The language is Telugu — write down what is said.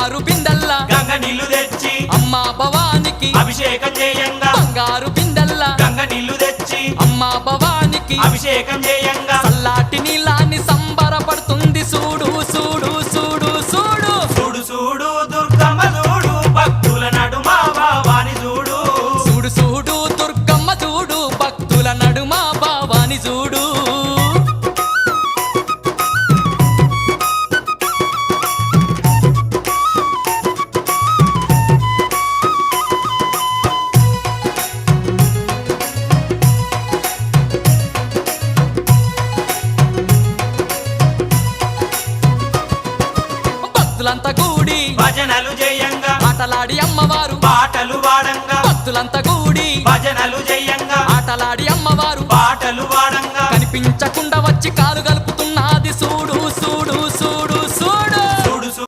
బంగారు బిందెల్లా గంగ నీళ్లు తెచ్చి అమ్మ భవానికి అభిషేకం చేయంగా బంగారు బిందెల్లా గంగ నీళ్లు తెచ్చి అమ్మ భవానికి అభిషేకం చేయంగా చల్లాటి నీళ్ళని సంబరపడుతుంది చూడు చూడు చూడు చూడు చూడు చూడు దుర్గమ్మ చూడు భక్తుల నడుమ భావాని చూడు చూడు చూడు దుర్గమ్మ చూడు భక్తుల నడుమ భావాని చూడు భక్తులంతా కూడి భజనలు చేయంగా ఆటలాడి అమ్మవారు పాటలు వాడంగా భక్తులంతా కూడి భజనలు చేయంగా ఆటలాడి అమ్మవారు పాటలు వాడంగా కనిపించకుండా వచ్చి కాలు గలుపుతున్నది చూడు చూడు